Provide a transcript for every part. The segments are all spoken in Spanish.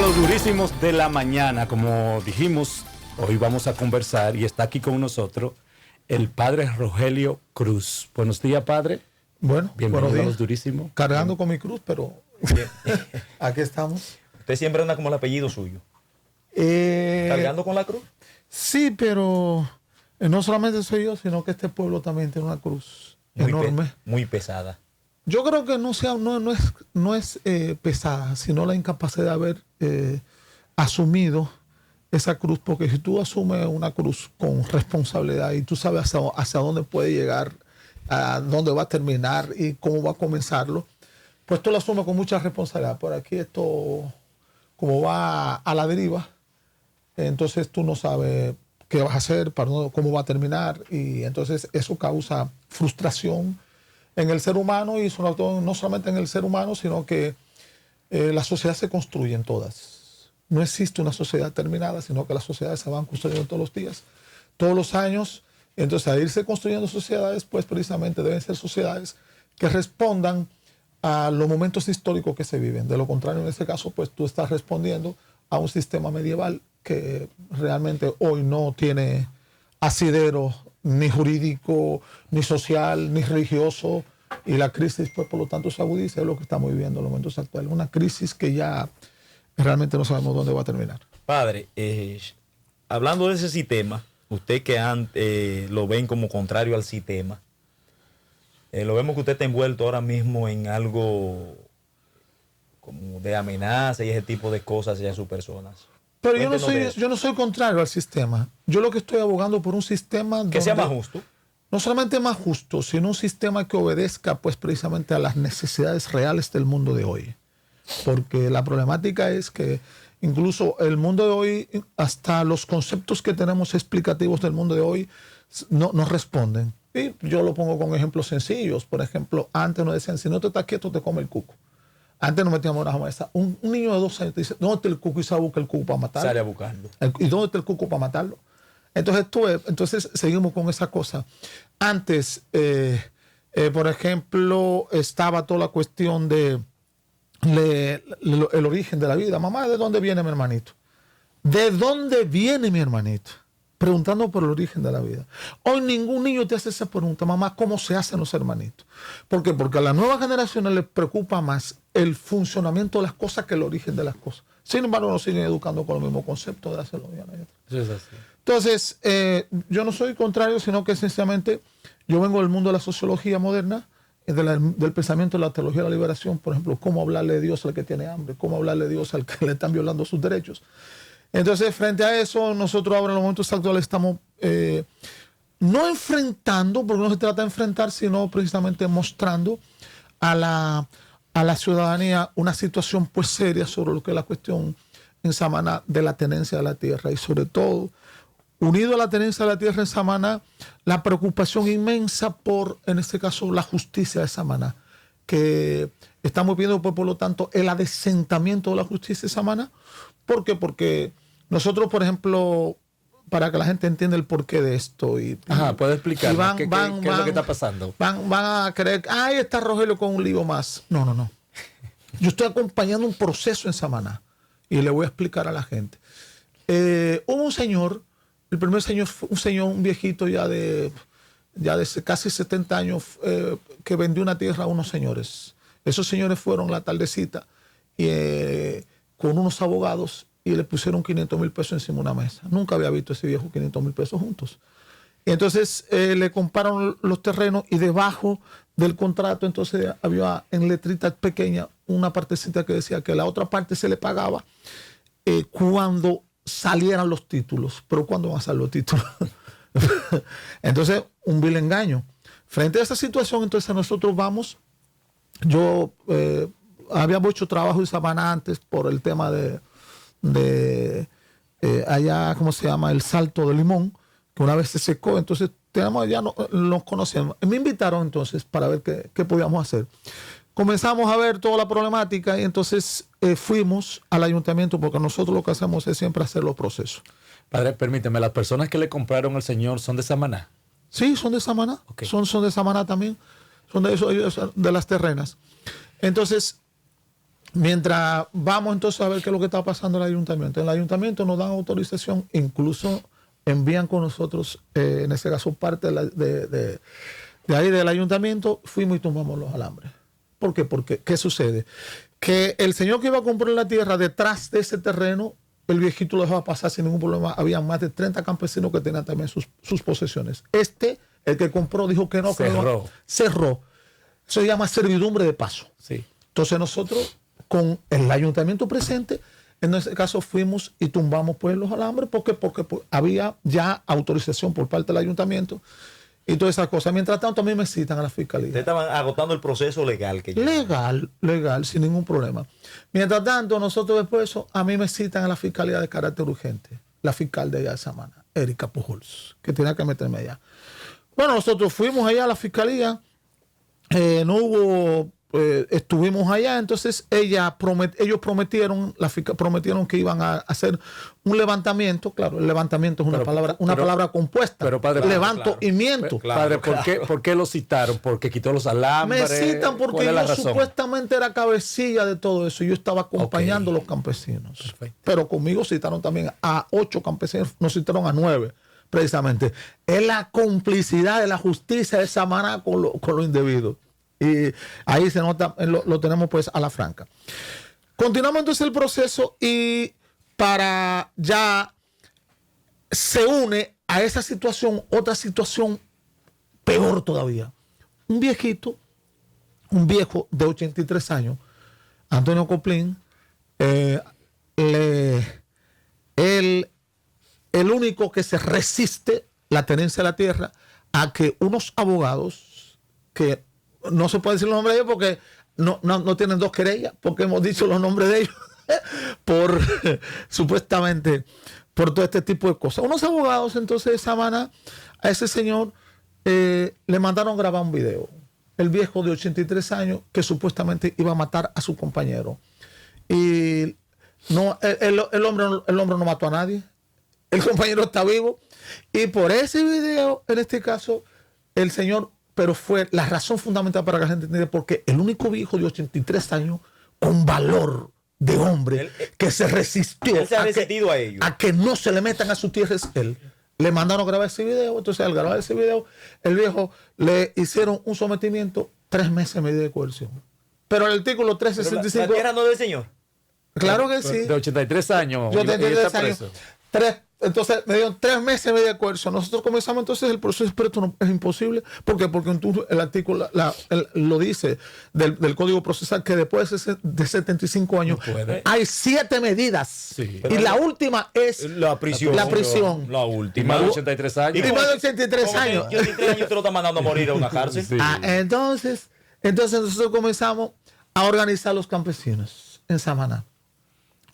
Los durísimos de la mañana, como dijimos, hoy vamos a conversar y está aquí con nosotros el padre Rogelio Cruz. Buenos días, padre. Bueno, bienvenido a Los Durísimos. Cargando con mi cruz, pero aquí estamos. Usted siempre anda como el apellido suyo. ¿Cargando con la cruz? Sí, pero no solamente soy yo, sino que este pueblo también tiene una cruz enorme. Muy pesada. Yo creo que no es pesada, sino la incapacidad de haber asumido esa cruz, porque si tú asumes una cruz con responsabilidad y tú sabes hacia dónde puede llegar, a dónde va a terminar y cómo va a comenzarlo, pues tú lo asumes con mucha responsabilidad. Por aquí esto, como va a la deriva, entonces tú no sabes qué vas a hacer, cómo va a terminar, y entonces eso causa frustración en el ser humano, y sobre todo no solamente en el ser humano, sino que la sociedad se construye en todas. No existe una sociedad terminada, sino que las sociedades se van construyendo todos los días, todos los años. Entonces, al irse construyendo sociedades, pues precisamente deben ser sociedades que respondan a los momentos históricos que se viven. De lo contrario, en este caso, pues tú estás respondiendo a un sistema medieval que realmente hoy no tiene asidero ni jurídico, ni social, ni religioso, y la crisis, pues por lo tanto, se agudiza. Es lo que estamos viviendo en los momentos actuales. Una crisis que ya realmente no sabemos dónde va a terminar. Padre, hablando de ese sistema, usted que lo ven como contrario al sistema, lo vemos que usted está envuelto ahora mismo en algo como de amenaza y ese tipo de cosas hacia sus personas. Pero yo no soy contrario al sistema. Yo lo que estoy abogando por un sistema que sea más justo. No solamente más justo, sino un sistema que obedezca pues precisamente a las necesidades reales del mundo de hoy. Porque la problemática es que incluso el mundo de hoy, hasta los conceptos que tenemos explicativos del mundo de hoy, no responden. Y yo lo pongo con ejemplos sencillos. Por ejemplo, antes nos decían, si no te estás quieto, te come el cuco. Antes nos metíamos una mesa. Un niño de 2 años te dice, ¿dónde está el cuco? Y se busca el cuco para matarlo. Sale a buscarlo. ¿Y dónde está el cuco para matarlo? Entonces seguimos con esa cosa. Antes, por ejemplo, estaba toda la cuestión de el origen de la vida. Mamá, ¿de dónde viene mi hermanito? ¿De dónde viene mi hermanito? Preguntando por el origen de la vida. Hoy ningún niño te hace esa pregunta, mamá, ¿cómo se hacen los hermanitos? ¿Por qué? Porque a las nuevas generaciones les preocupa más el funcionamiento de las cosas que el origen de las cosas. Sin embargo, nos siguen educando con el mismo concepto de hacerlo bien. Eso es así. Entonces, yo no soy contrario, sino que sencillamente yo vengo del mundo de la sociología moderna, del pensamiento de la teología de la liberación. Por ejemplo, cómo hablarle de Dios al que tiene hambre, cómo hablarle de Dios al que le están violando sus derechos. Entonces, frente a eso, nosotros ahora en los momentos actuales estamos no enfrentando, porque no se trata de enfrentar, sino precisamente mostrando a la ciudadanía una situación pues seria sobre lo que es la cuestión en Samaná de la tenencia de la tierra, y sobre todo, unido a la tenencia de la tierra en Samaná, la preocupación inmensa por, en este caso, la justicia de Samaná, que estamos viendo, pues, por lo tanto, el adesentamiento de la justicia de Samaná. ¿Por qué? Porque nosotros, por ejemplo, para que la gente entienda el porqué de esto. ¿Puedo explicar qué es lo que está pasando? Van a creer, ahí está Rogelio con un lío más. No. Yo estoy acompañando un proceso en Samaná y le voy a explicar a la gente. Hubo un señor, el primer señor fue un viejito ya de casi 70 años, que vendió una tierra a unos señores. Esos señores fueron la tardecita con unos abogados y le pusieron 500,000 pesos encima de una mesa. Nunca había visto ese viejo 500,000 pesos juntos. Y entonces le compraron los terrenos, y debajo del contrato entonces había en letrita pequeña una partecita que decía que la otra parte se le pagaba cuando salieran los títulos. Pero ¿cuándo van a salir los títulos? Entonces, un vil engaño. Frente a esa situación, entonces nosotros habíamos hecho trabajo en Samaná antes por el tema de allá, ¿cómo se llama? El Salto de Limón, que una vez se secó. Entonces nos conocíamos. Me invitaron entonces para ver qué podíamos hacer. Comenzamos a ver toda la problemática, y entonces fuimos al ayuntamiento, porque nosotros lo que hacemos es siempre hacer los procesos. Padre, permíteme, ¿las personas que le compraron al señor son de Samaná? Sí, son de Samaná. Okay. Son de Samaná también. Son de las terrenas. Entonces, mientras vamos entonces a ver qué es lo que está pasando en el ayuntamiento. En el ayuntamiento nos dan autorización, incluso envían con nosotros, en este caso parte de ahí del ayuntamiento, fuimos y tumbamos los alambres. ¿Por qué? Porque, ¿qué sucede? Que el señor que iba a comprar la tierra, detrás de ese terreno, el viejito lo dejaba pasar sin ningún problema. Había más de 30 campesinos que tenían también sus posesiones. El que compró, dijo que no. Cerró. Cerró. Eso se llama servidumbre de paso. Sí. Entonces nosotros, con el ayuntamiento presente, en ese caso fuimos y tumbamos pues los alambres porque había ya autorización por parte del ayuntamiento y todas esas cosas. Mientras tanto, a mí me citan a la fiscalía. Ustedes estaban agotando el proceso legal. Legal, sin ningún problema. Mientras tanto, nosotros después de eso, a mí me citan a la fiscalía de carácter urgente. La fiscal de allá de Samaná, Erika Pujols, que tenía que meterme allá. Bueno, nosotros fuimos allá a la fiscalía, no hubo... estuvimos allá, entonces ellos prometieron que iban a hacer un levantamiento. Claro, el levantamiento es una palabra compuesta. Pero padre, levanto y miento. Padre, ¿por qué lo citaron? ¿Porque quitó los alambres? Me citan porque yo supuestamente era cabecilla de todo eso. Yo estaba acompañando a los campesinos. Perfecto. Pero conmigo citaron también a 8 campesinos, nos citaron a 9, precisamente. Es la complicidad de la justicia de Samaná con lo indebido. Y ahí se nota, lo tenemos pues a la franca. Continuamos entonces el proceso y para ya se une a esa situación otra situación peor todavía. Un viejo de 83 años, Antonio Coplín, el único que se resiste la tenencia de la tierra a que unos abogados que no se puede decir los nombres de ellos porque no tienen 2 querellas, porque hemos dicho los nombres de ellos supuestamente por todo este tipo de cosas. Unos abogados entonces de Samaná a ese señor le mandaron grabar un video. El viejo de 83 años que supuestamente iba a matar a su compañero. Y no, el hombre no mató a nadie. El compañero está vivo. Y por ese video, en este caso, el señor... Pero fue la razón fundamental para que la gente entienda, porque el único viejo de 83 años con valor de hombre que se resistió a que no se le metan a su tierra es él. Le mandaron a grabar ese video, entonces al grabar ese video, el viejo le hicieron un sometimiento 3 meses en medida de coerción. Pero el artículo 365... ¿La tierra no del señor? Claro que sí. De 83 años. Yo 83 años. Entonces me dieron 3 meses de medida de coerción. Nosotros comenzamos entonces el proceso, pero esto no, es imposible. ¿Por qué? Porque el artículo lo dice del Código Procesal que después de 75 años hay 7 medidas. Sí. Y la última es la prisión. La última. Y más de 83 años. Y más de 83 años. 83 años te lo están mandando a morir a una cárcel. Sí. Entonces nosotros comenzamos a organizar los campesinos en Samaná.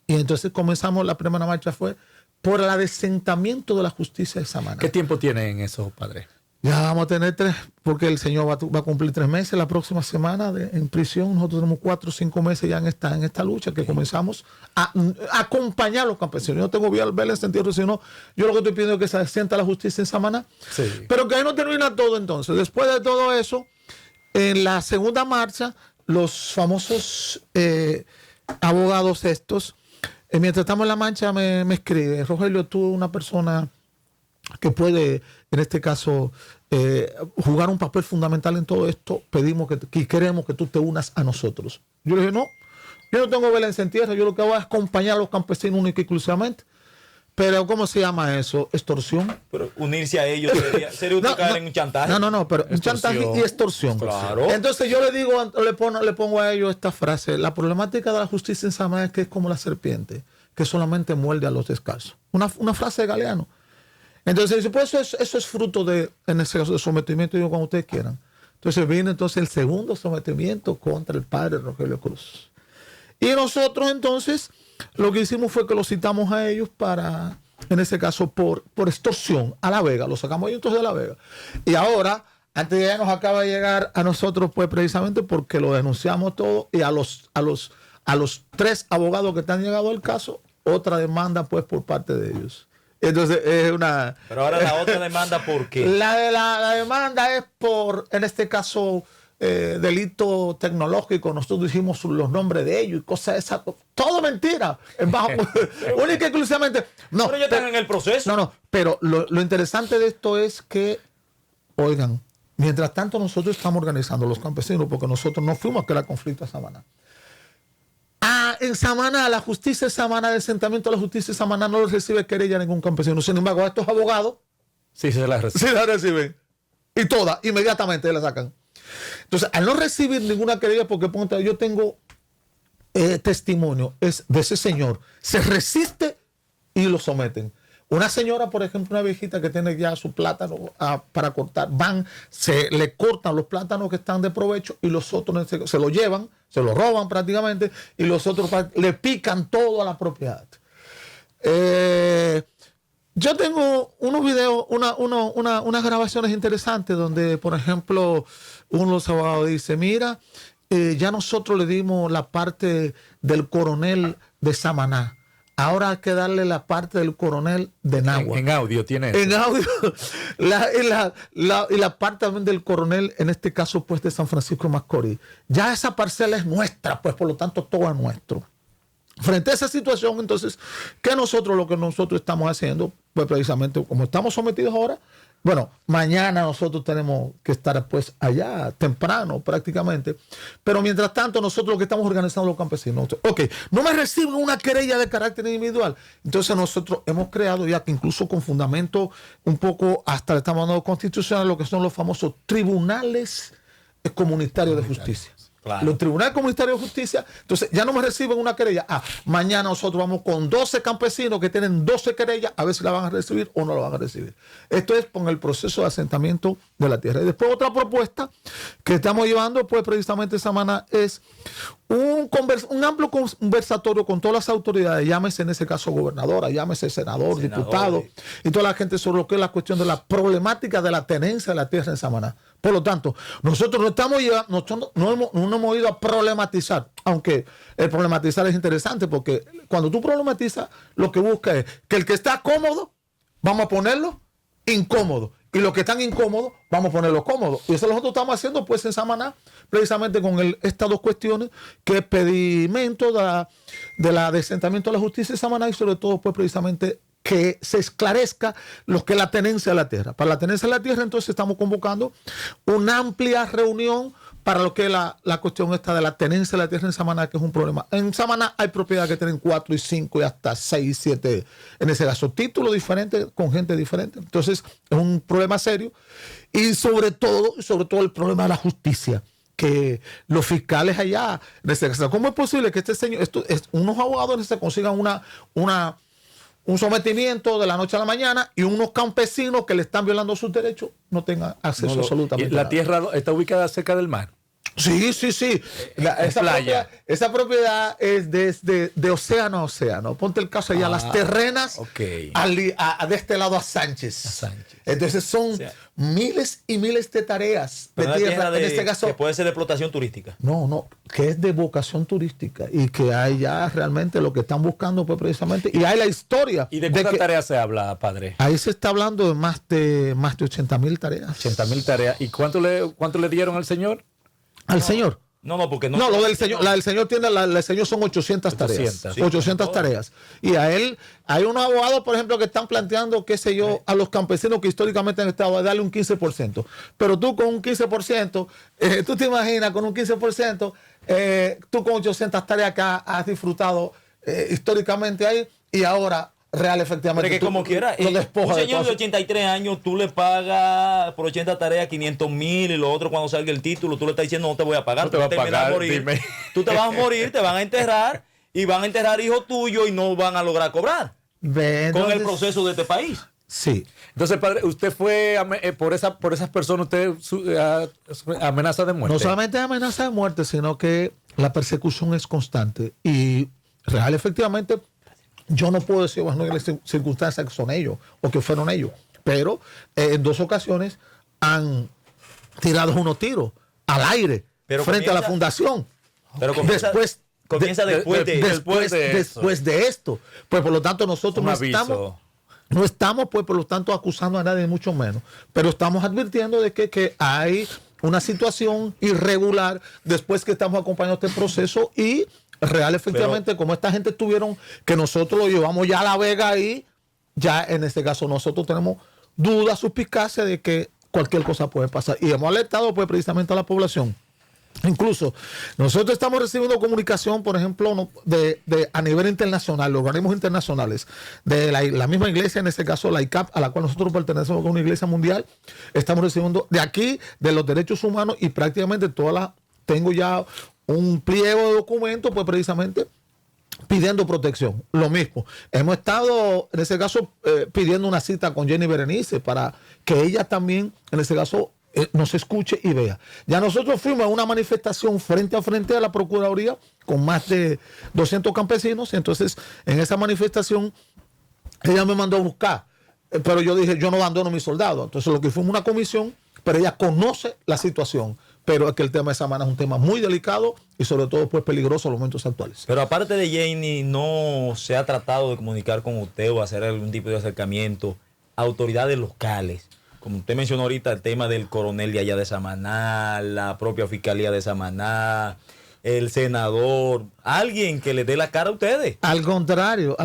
Y entonces comenzamos, la primera marcha fue por el adesentamiento de la justicia de Samaná. ¿Qué tiempo tiene en eso, padre? Ya vamos a tener 3, porque el señor va a cumplir 3 meses la próxima semana en prisión. Nosotros tenemos 4 o 5 meses ya en esta lucha que comenzamos a acompañar a los campesinos. Yo no tengo ver el sentido, sino yo lo que estoy pidiendo es que se asienta la justicia en Samaná. Sí. Pero que ahí no termina todo entonces. Después de todo eso, en la segunda marcha, los famosos abogados estos, mientras estamos en la marcha, me escribe: Rogelio, tú eres una persona que puede, en este caso, jugar un papel fundamental en todo esto. Pedimos que queremos que tú te unas a nosotros. Yo le dije: no, yo no tengo vela en tierra, yo lo que voy a acompañar a los campesinos única y exclusivamente. Pero, ¿cómo se llama eso? ¿Extorsión? Pero unirse a ellos sería usted caer en un chantaje. No, pero un chantaje y extorsión. Claro. Entonces yo le digo, le pongo a ellos esta frase: la problemática de la justicia en Samaná es que es como la serpiente, que solamente muerde a los descalzos. Una frase de Galeano. Entonces dice: pues eso es fruto de, en ese caso, de sometimiento. Y digo: cuando ustedes quieran. Entonces viene el segundo sometimiento contra el padre Rogelio Cruz. Y nosotros entonces lo que hicimos fue que los citamos a ellos para, en ese caso, por extorsión a La Vega. Los sacamos ellos entonces de La Vega. Y ahora, antes de ya nos acaba de llegar a nosotros, pues precisamente porque lo denunciamos todo, y a los 3 abogados que están llegado al caso, otra demanda pues por parte de ellos. Entonces es una... Pero ahora la otra demanda, ¿por qué? La demanda es por, en este caso, delito tecnológico, nosotros dijimos los nombres de ellos y cosas de esas. Todo mentira. Única y exclusivamente. No, pero ya están en el proceso. No, pero lo interesante de esto es que, oigan, mientras tanto nosotros estamos organizando los campesinos, porque nosotros no fuimos a aquel conflicto a Samaná. En Samaná, la justicia de Samaná, el asentamiento de la justicia de Samaná no lo recibe querella ningún campesino. Sin embargo, a estos abogados sí se la reciben. Sí la reciben. Y todas, inmediatamente la sacan. Entonces, al no recibir ninguna querella, porque ponte, yo tengo testimonio es de ese señor, se resiste y lo someten. Una señora, por ejemplo, una viejita que tiene ya su plátano para cortar, se le cortan los plátanos que están de provecho y los otros se lo llevan, se lo roban prácticamente y los otros le pican todo a la propiedad. Yo tengo unos videos, unas grabaciones interesantes donde, por ejemplo, uno de los abogados dice, mira, ya nosotros le dimos la parte del coronel de Samaná. Ahora hay que darle la parte del coronel de Nagua. En audio tiene eso. En audio. Y la parte también del coronel, en este caso, pues, de San Francisco de Macorís. Ya esa parcela es nuestra, pues, por lo tanto, todo es nuestro. Frente a esa situación, entonces, lo que nosotros estamos haciendo, pues precisamente como estamos sometidos ahora, bueno, mañana nosotros tenemos que estar pues allá temprano prácticamente, pero mientras tanto nosotros lo que estamos organizando los campesinos, ok, no me reciben una querella de carácter individual, entonces nosotros hemos creado ya que incluso con fundamento un poco hasta le estamos dando constitucional lo que son los famosos tribunales comunitarios de justicia. Claro. Los tribunales comunitarios de justicia, entonces ya no me reciben una querella. Mañana nosotros vamos con 12 campesinos que tienen 12 querellas, a ver si la van a recibir o no la van a recibir. Esto es con el proceso de asentamiento de la tierra. Y después otra propuesta que estamos llevando, pues precisamente esta semana, es un amplio conversatorio con todas las autoridades, llámese en ese caso gobernadora, llámese senador, diputado, y toda la gente sobre lo que es la cuestión de la problemática de la tenencia de la tierra en Samaná. Por lo tanto, nosotros no hemos ido a problematizar, aunque el problematizar es interesante porque cuando tú problematizas, lo que busca es que el que está cómodo, vamos a ponerlo incómodo. Y los que están incómodos, vamos a ponerlo cómodo. Y eso nosotros estamos haciendo pues en Samaná, precisamente con estas dos cuestiones, que es pedimento del asentamiento de la justicia de Samaná y sobre todo pues precisamente que se esclarezca lo que es la tenencia de la tierra. Para la tenencia de la tierra, entonces estamos convocando una amplia reunión para lo que es la cuestión esta de la tenencia de la tierra en Samaná, que es un problema. En Samaná hay propiedades que tienen 4 y 5 y hasta 6 y 7, en ese caso, títulos diferentes, con gente diferente. Entonces, es un problema serio. Y sobre todo el problema de la justicia. Que los fiscales allá, en ese caso, ¿cómo es posible que este señor, unos abogados se consigan un sometimiento de la noche a la mañana y unos campesinos que le están violando sus derechos no tengan acceso absolutamente a nada? ¿La tierra está ubicada cerca del mar? Sí. Esa propiedad es de océano a océano. Ponte el caso allá, las terrenas, okay. De este lado a Sánchez. Entonces son miles y miles de tareas de tierra, en este caso. Que puede ser de explotación turística. No, que es de vocación turística y que hay ya realmente lo que están buscando pues precisamente. Y hay la historia. ¿Y de cuántas tareas se habla, padre? Ahí se está hablando de más de 80,000 tareas. 80,000 tareas. ¿Y cuánto le dieron al señor? ¿Al señor? No, porque no. Lo del señor, la del señor tiene, la del señor son 800 tareas. Sí, 800 tareas. Y a él, hay unos abogados, por ejemplo, que están planteando, qué sé yo, a los campesinos que históricamente han estado, a darle un 15%. Pero tú con un 15%, tú te imaginas, con un 15%, tú con 800 tareas que has disfrutado históricamente ahí, y ahora real efectivamente. Porque como quiera, un señor de 83 años, tú le pagas por 80 tareas 500,000 y lo otro cuando salga el título, tú le estás diciendo no te voy a pagar, no te vas a pagar, morir. Tú te vas a morir, te van a enterrar y van a enterrar hijos tuyos y no van a lograr cobrar. Con el proceso de este país. Sí. Entonces, padre, usted fue por esas personas, usted amenaza de muerte. No solamente amenaza de muerte, sino que la persecución es constante y real efectivamente. Yo no puedo decir, bueno, en las circunstancias que son ellos o que fueron ellos, pero en 2 ocasiones han tirado unos tiros al aire frente a la fundación. Pero comienza después de esto. Pues por lo tanto nosotros no estamos, pues por lo tanto acusando a nadie, mucho menos. Pero estamos advirtiendo de que hay una situación irregular después que estamos acompañando este proceso y real, efectivamente, como esta gente tuvieron, que nosotros lo llevamos ya a La Vega y ya en este caso nosotros tenemos dudas, suspicacia de que cualquier cosa puede pasar. Y hemos alertado pues precisamente a la población. Incluso nosotros estamos recibiendo comunicación, por ejemplo, a nivel internacional, los organismos internacionales, de la misma iglesia, en este caso la ICAP, a la cual nosotros pertenecemos, que es una iglesia mundial. Estamos recibiendo de aquí, de los derechos humanos, y prácticamente tengo ya un pliego de documentos, pues precisamente pidiendo protección. Lo mismo, hemos estado, en ese caso, pidiendo una cita con Jenny Berenice para que ella también, en ese caso, nos escuche y vea. Ya nosotros fuimos a una manifestación frente a frente a la Procuraduría con más de 200 campesinos. Entonces, en esa manifestación, ella me mandó a buscar. Pero yo dije, yo no abandono a mis soldados. Entonces, lo que fuimos una comisión, pero ella conoce la situación. Pero es que el tema de Samaná es un tema muy delicado y sobre todo pues peligroso en los momentos actuales. Pero aparte de Jenny, ¿no se ha tratado de comunicar con usted o hacer algún tipo de acercamiento a autoridades locales? Como usted mencionó ahorita, el tema del coronel de allá de Samaná, la propia fiscalía de Samaná, el senador, alguien que le dé la cara a ustedes. Al contrario,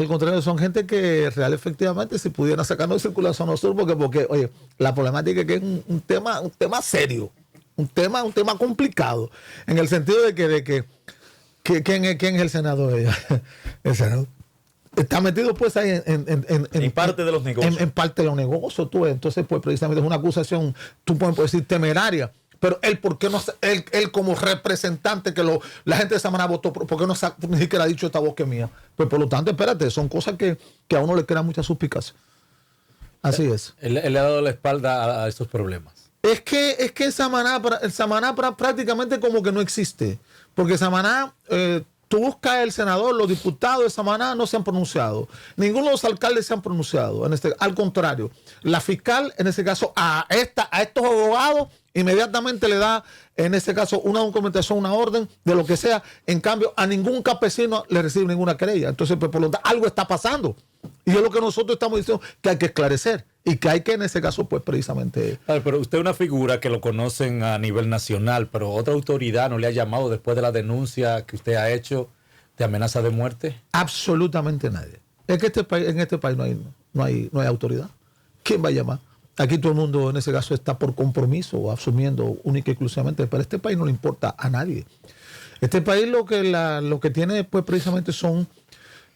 son gente que real efectivamente si pudiera sacarnos de circulación a nosotros, porque oye, la problemática es que es un tema serio, un tema complicado, en el sentido de que ¿quién es el senador? El senador está metido pues ahí en parte de los negocios. En parte de los negocios, tú. Entonces, pues precisamente es una acusación, tú puedes decir temeraria. Pero él, ¿por qué no? Él como representante que la gente de Samaná votó, ¿por qué no ni siquiera ha dicho esta voz que es mía? Pues por lo tanto, espérate, son cosas que a uno le crean mucha suspicacia. Así es. Él le ha dado la espalda a estos problemas. Es que el Samaná prácticamente como que no existe. Porque Samaná, tú buscas el senador, los diputados de Samaná no se han pronunciado. Ninguno de los alcaldes se han pronunciado. Al contrario, la fiscal, en este caso, a estos abogados, inmediatamente le da, en este caso, una documentación, una orden de lo que sea. En cambio, a ningún campesino le recibe ninguna querella. Entonces, pues, por lo tanto, algo está pasando. Y es lo que nosotros estamos diciendo que hay que esclarecer y que hay que, en ese caso, pues, precisamente... Pero usted es una figura que lo conocen a nivel nacional, pero otra autoridad no le ha llamado después de la denuncia que usted ha hecho de amenaza de muerte. Absolutamente nadie. Es que en este país no hay autoridad. ¿Quién va a llamar? Aquí todo el mundo en ese caso está por compromiso o asumiendo única y exclusivamente, pero este país no le importa a nadie. Este país lo que tiene pues precisamente son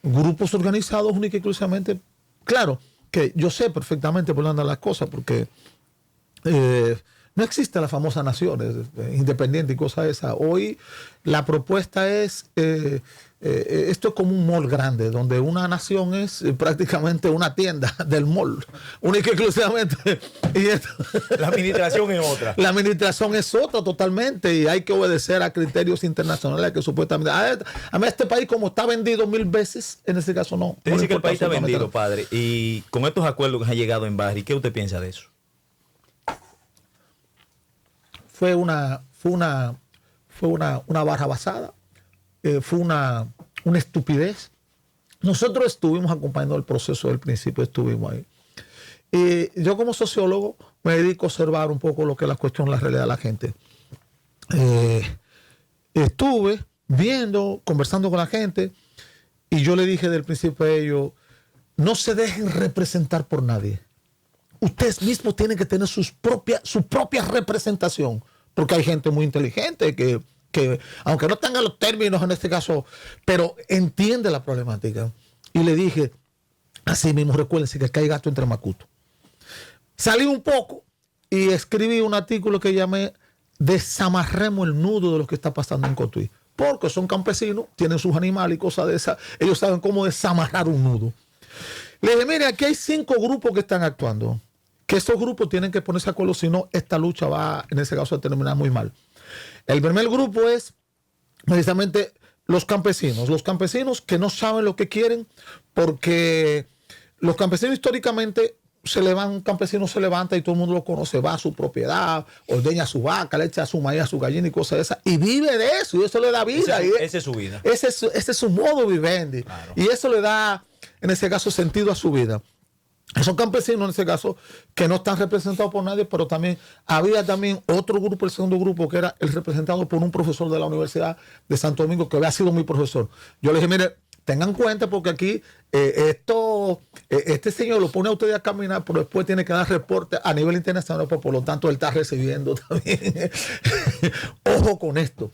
grupos organizados única y exclusivamente. Claro que yo sé perfectamente por dónde andan las cosas, porque no existe la famosa nación independiente y cosas de esas. Hoy la propuesta es, esto es como un mall grande, donde una nación es prácticamente una tienda del mall, única y exclusivamente. La administración es otra. La administración es otra totalmente y hay que obedecer a criterios internacionales que supuestamente... A mí este país como está vendido 1000 veces, en este caso no. Usted dice que el país está vendido, padre, y con estos acuerdos que ha llegado en Barri, ¿qué usted piensa de eso? Fue una barra basada, fue una estupidez. Nosotros estuvimos acompañando el proceso del principio, estuvimos ahí. Y yo como sociólogo me dedico a observar un poco lo que es la cuestión, la realidad de la gente. Estuve viendo, conversando con la gente, y yo le dije del principio a ellos, no se dejen representar por nadie. Ustedes mismos tienen que tener su propia representación, porque hay gente muy inteligente que aunque no tenga los términos en este caso, pero entiende la problemática. Y le dije, así mismo, recuérdense que acá hay gato entre macutos. Salí un poco y escribí un artículo que llamé Desamarremos el nudo de lo que está pasando en Cotuí. Porque son campesinos, tienen sus animales y cosas de esas, ellos saben cómo desamarrar un nudo. Le dije, mire, aquí hay 5 grupos que están actuando. Que estos grupos tienen que ponerse de acuerdo, si no, esta lucha va, en ese caso, a terminar muy mal. El primer grupo es precisamente los campesinos que no saben lo que quieren, porque los campesinos históricamente un campesino se levanta y todo el mundo lo conoce, va a su propiedad, ordeña su vaca, le echa su maíz a su gallina y cosas de esas, y vive de eso, y eso le da vida. Esa es su vida. Ese es su modo vivendi. Claro. Y eso le da, en ese caso, sentido a su vida. Esos campesinos, en ese caso, que no están representados por nadie, pero también había también otro grupo, el segundo grupo, que era el representado por un profesor de la Universidad de Santo Domingo, que había sido mi profesor. Yo le dije, mire, tengan cuenta porque aquí este señor lo pone a ustedes a caminar, pero después tiene que dar reporte a nivel internacional, pues por lo tanto él está recibiendo también. Ojo con esto.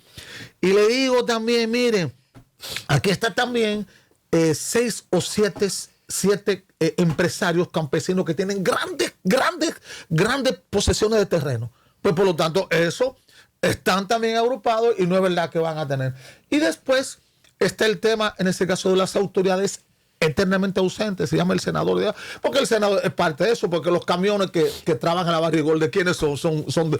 Y le digo también, miren, aquí está también 6 o 7 empresarios campesinos que tienen grandes posesiones de terreno. Pues por lo tanto, eso están también agrupados y no es verdad que van a tener. Y después está el tema, en ese caso, de las autoridades eternamente ausentes, se llama el senador, porque el senador es parte de eso, porque los camiones que trabajan en la Barrigol, ¿de quiénes son? Son de...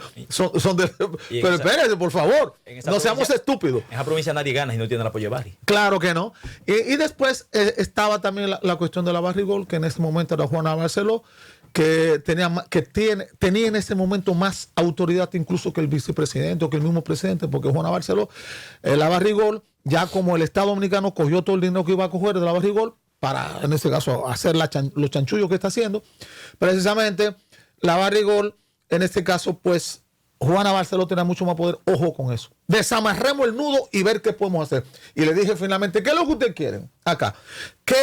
Pero espérense, por favor, no seamos estúpidos. En esa provincia nadie gana y no tiene el apoyo de Barri. Claro que no. Y después estaba también la cuestión de la Barrigol, que en ese momento era Juana Barceló, que tenía en ese momento más autoridad incluso que el vicepresidente o que el mismo presidente, porque Juana Barceló, la Barrigol, ya como el Estado Dominicano cogió todo el dinero que iba a coger de la Barrigol, para, en este caso, hacer los chanchullos que está haciendo. Precisamente, la Barrigol, en este caso, pues, Juana Barceló tenía mucho más poder. Ojo con eso. Desamarremos el nudo y ver qué podemos hacer. Y le dije finalmente, ¿qué es lo que ustedes quieren acá? Que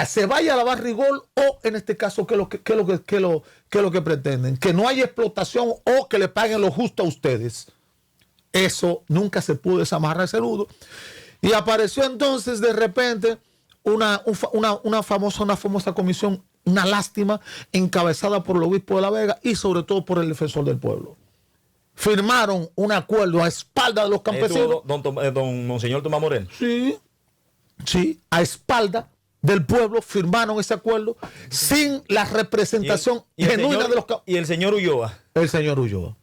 se vaya a la Barrigol o, en este caso, ¿qué es lo que pretenden? Que no haya explotación o que le paguen lo justo a ustedes. Eso nunca se pudo desamarrar ese nudo. Y apareció entonces, de repente, una famosa comisión, una lástima, encabezada por el obispo de La Vega y sobre todo por el defensor del pueblo. Firmaron un acuerdo a espaldas de los campesinos. Don Monseñor Tomás Morel. Sí, a espaldas del pueblo firmaron ese acuerdo sin la representación genuina de los campesinos. ¿Y el señor Ulloa? El señor Ulloa.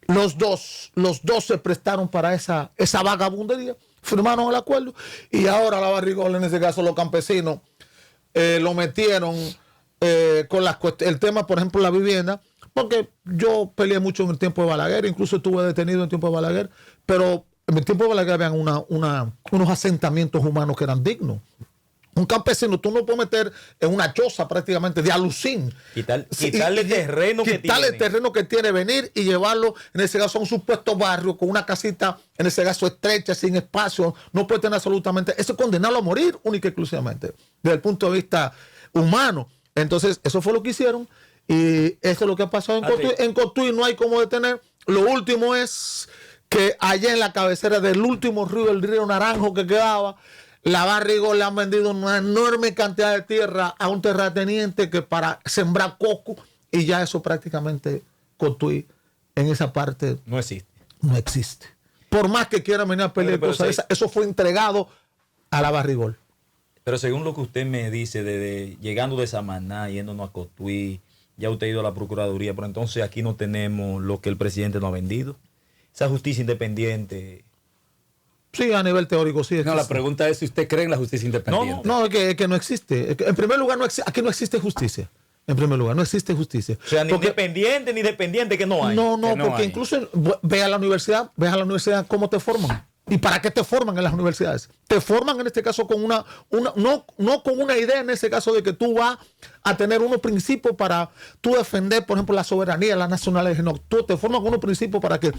Los dos se prestaron para esa vagabundería. Firmaron el acuerdo y ahora la Barrigol, en ese caso los campesinos, lo metieron con el tema, por ejemplo, la vivienda, porque yo peleé mucho en el tiempo de Balaguer, incluso estuve detenido en el tiempo de Balaguer, pero en el tiempo de Balaguer habían unos asentamientos humanos que eran dignos. Un campesino, tú no puedes meter en una choza prácticamente de alucín. Quitarle terreno que tiene, venir y llevarlo, en ese caso, a un supuesto barrio con una casita, en ese caso, estrecha, sin espacio. No puede tener absolutamente. Eso es condenarlo a morir única y exclusivamente, desde el punto de vista humano. Entonces, eso fue lo que hicieron. Y eso es lo que ha pasado en Cotuí. En Cotuí no hay cómo detener. Lo último es que allá en la cabecera del último río, el río Naranjo que quedaba, la Barrigol le han vendido una enorme cantidad de tierra a un terrateniente que para sembrar coco, y ya eso prácticamente Cotuí en esa parte no existe. No existe. Por más que quieran venir a pelear cosas esas, eso fue entregado a la Barrigol. Pero según lo que usted me dice, llegando de Samaná, yéndonos a Cotuí, ya usted ha ido a la Procuraduría, pero entonces aquí no tenemos lo que el presidente nos ha vendido. Esa justicia independiente. Sí, a nivel teórico sí. No, la pregunta es si usted cree en la justicia independiente. No, es que no existe. En primer lugar, aquí no existe justicia. En primer lugar, no existe justicia. O sea, ni independiente ni dependiente que no hay. No, porque hay. Incluso ve a la universidad cómo te forman. ¿Y para qué te forman en las universidades? Te forman en este caso con no con una idea, en ese caso, de que tú vas a tener unos principios para tú defender, por ejemplo, la soberanía, la nacionalidad. No, tú te forman con unos principios para que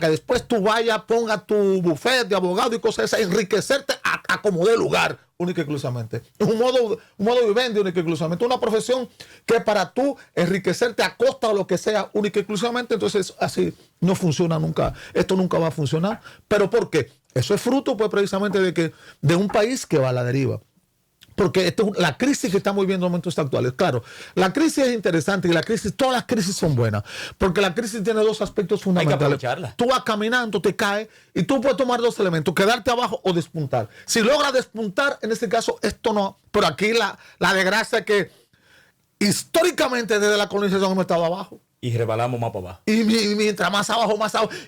después tú vayas, pongas tu bufete de abogado y cosas esas, enriquecerte a como dé lugar, única y exclusivamente. Es un modo vivendi, única y exclusivamente. Una profesión que para tú enriquecerte a costa de lo que sea, única y exclusivamente. Entonces, así no funciona nunca. Esto nunca va a funcionar. ¿Pero por qué? Eso es fruto, pues, precisamente de un país que va a la deriva. Porque la crisis que estamos viviendo en momentos actuales, claro, la crisis es interesante y todas las crisis son buenas, porque la crisis tiene dos aspectos fundamentales. Hay que aprovecharla. Tú vas caminando, te caes y tú puedes tomar dos elementos, quedarte abajo o despuntar. Si logras despuntar, en este caso, esto no. Pero aquí la desgracia es que históricamente desde la colonización hemos estado abajo. Y rebalamos más para abajo. Y mientras más abajo.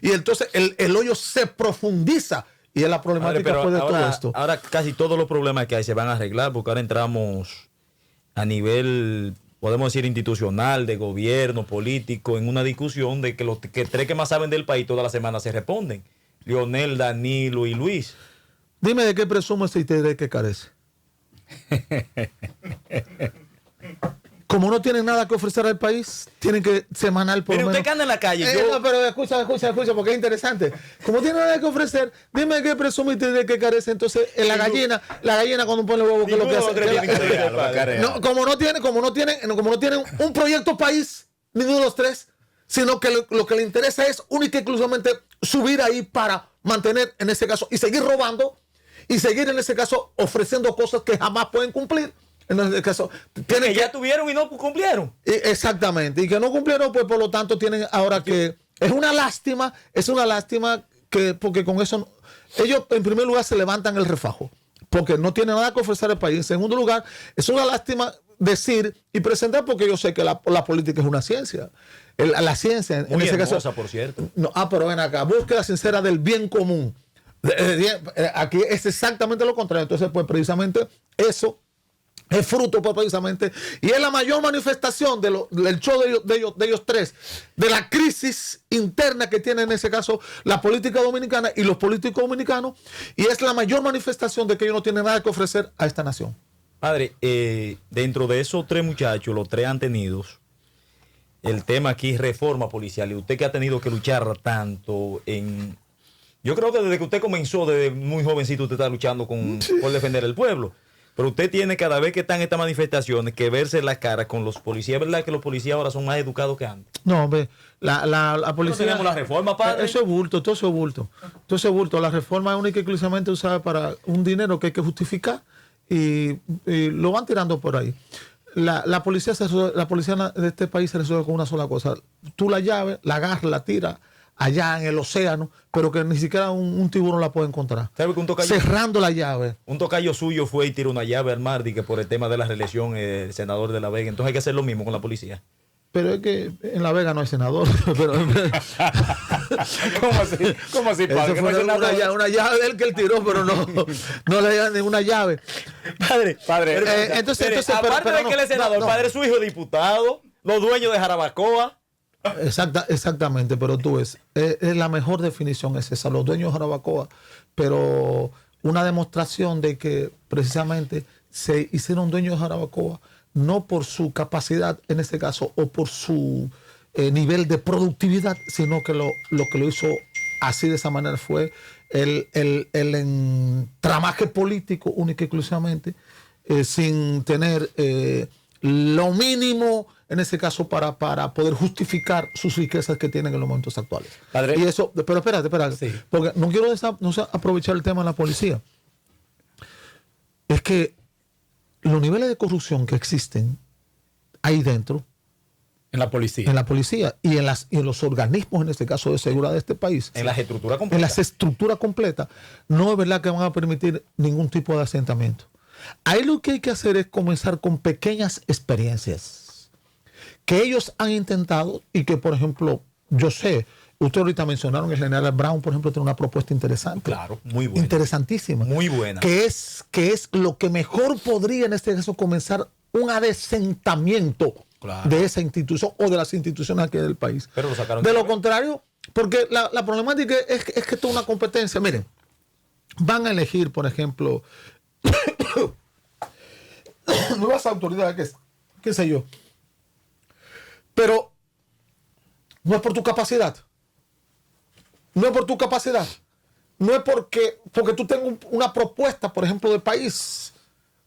Y entonces el hoyo se profundiza. Y es la problemática de todo esto. Ahora casi todos los problemas que hay se van a arreglar, porque ahora entramos a nivel, podemos decir, institucional, de gobierno, político, en una discusión de que los tres que más saben del país todas las semanas se responden. Leonel, Danilo y Luis. Dime de qué presumes y te de qué carece. como no tienen nada que ofrecer al país, tienen que semanal por Mire, lo menos. usted que anda en la calle, No, pero escucha, porque es interesante. Como tiene nada que ofrecer, dime qué presumiste de qué carece. Entonces, la gallina cuando pone huevo, ¿qué es lo que hace? No, como no tienen un proyecto país, ninguno de los tres, sino que lo que le interesa es única y exclusivamente subir ahí para mantener, en ese caso, y seguir robando, y seguir, en ese caso, ofreciendo cosas que jamás pueden cumplir. En ese caso, que ya tuvieron y no cumplieron. Exactamente, y que no cumplieron, pues por lo tanto tienen ahora que... Es una lástima que, porque con eso ellos en primer lugar se levantan el refajo, porque no tienen nada que ofrecer al país. En segundo lugar, es una lástima decir y presentar, porque yo sé que la política es una ciencia. La ciencia, muy en ese hermosa, caso... por cierto. No, pero ven acá, búsqueda sincera del bien común. Aquí es exactamente lo contrario. Entonces, pues precisamente eso es fruto, pues, precisamente, y es la mayor manifestación del show de ellos tres, de la crisis interna que tiene en ese caso la política dominicana y los políticos dominicanos, y es la mayor manifestación de que ellos no tienen nada que ofrecer a esta nación. Padre, dentro de esos tres muchachos, los tres han tenido el tema aquí, reforma policial, y usted que ha tenido que luchar tanto en... Yo creo que desde que usted comenzó, desde muy jovencito, usted está luchando por defender el pueblo. Pero usted tiene, cada vez que están estas manifestaciones, que verse la cara con los policías. ¿Verdad que los policías ahora son más educados que antes? No, hombre, la policía... No tenemos la reforma, padre. Eso es bulto, todo eso es bulto. Todo eso es bulto. La reforma es única y exclusivamente usada para un dinero que hay que justificar y lo van tirando por ahí. La policía de este país se resuelve con una sola cosa. Tú la llave, la agarras, la tiras allá en el océano, pero que ni siquiera un tiburón la puede encontrar. ¿Sabe que un tocayo, cerrando la llave? Un tocayo suyo fue y tiró una llave al mar y que por el tema de la reelección el senador de La Vega. Entonces hay que hacer lo mismo con la policía. Pero es que en La Vega no hay senador. Pero, ¿Cómo así? ¿Cómo así, padre? Eso fue una llave de él que él tiró, pero no le dieron ninguna llave. Padre, entonces, aparte de que él es senador, padre, su hijo es diputado, los dueños de Jarabacoa. Exactamente, pero tú ves, es la mejor definición es esa, los dueños de Jarabacoa, pero una demostración de que precisamente se hicieron dueños de Jarabacoa no por su capacidad en este caso o por su nivel de productividad, sino que lo que lo hizo así de esa manera fue el entramaje político único y exclusivamente, sin tener lo mínimo en ese caso para poder justificar sus riquezas que tienen en los momentos actuales. Padre. Y eso, pero espérate, sí. Porque no quiero aprovechar el tema de la policía. Es que los niveles de corrupción que existen ahí dentro, en la policía. En la policía y en los organismos, en este caso de seguridad de este país. En las estructuras completas. En las estructuras completas, no es verdad que van a permitir ningún tipo de asentamiento. Ahí lo que hay que hacer es comenzar con pequeñas experiencias que ellos han intentado y que, por ejemplo, yo sé, usted ahorita mencionaron el general Brown, por ejemplo, tiene una propuesta interesante. Claro, muy buena. Interesantísima. Muy buena. Que es lo que mejor podría en este caso comenzar un adesentamiento, claro, de esa institución o de las instituciones aquí del país. Pero lo sacaron de lo contrario, porque la problemática es que esto es una competencia. Miren, van a elegir, por ejemplo, nuevas autoridades, qué sé yo. Pero no es por tu capacidad. No es por tu capacidad. No es porque tú tengas una propuesta, por ejemplo, de país,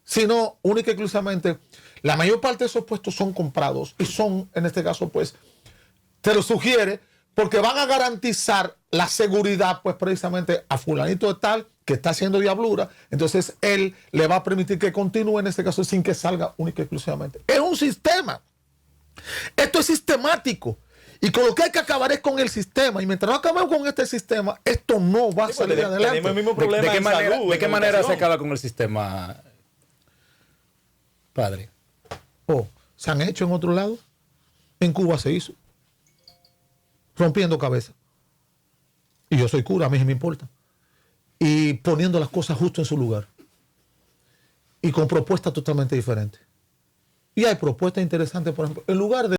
sino única y exclusivamente la mayor parte de esos puestos son comprados y son, en este caso, pues, te lo sugiere porque van a garantizar la seguridad, pues, precisamente a fulanito de tal que está haciendo diablura. Entonces, él le va a permitir que continúe, en este caso, sin que salga única y exclusivamente. Es un sistema. Esto es sistemático. Y con lo que hay que acabar es con el sistema. Y mientras no acabemos con este sistema, esto no va a salir adelante. Tenemos el mismo problema ¿De qué manera se acaba con el sistema, padre? Se han hecho en otro lado. En Cuba se hizo. Rompiendo cabeza. Y yo soy cura, a mí sí me importa. Y poniendo las cosas justo en su lugar. Y con propuestas totalmente diferentes. Y hay propuestas interesantes, por ejemplo, en lugar de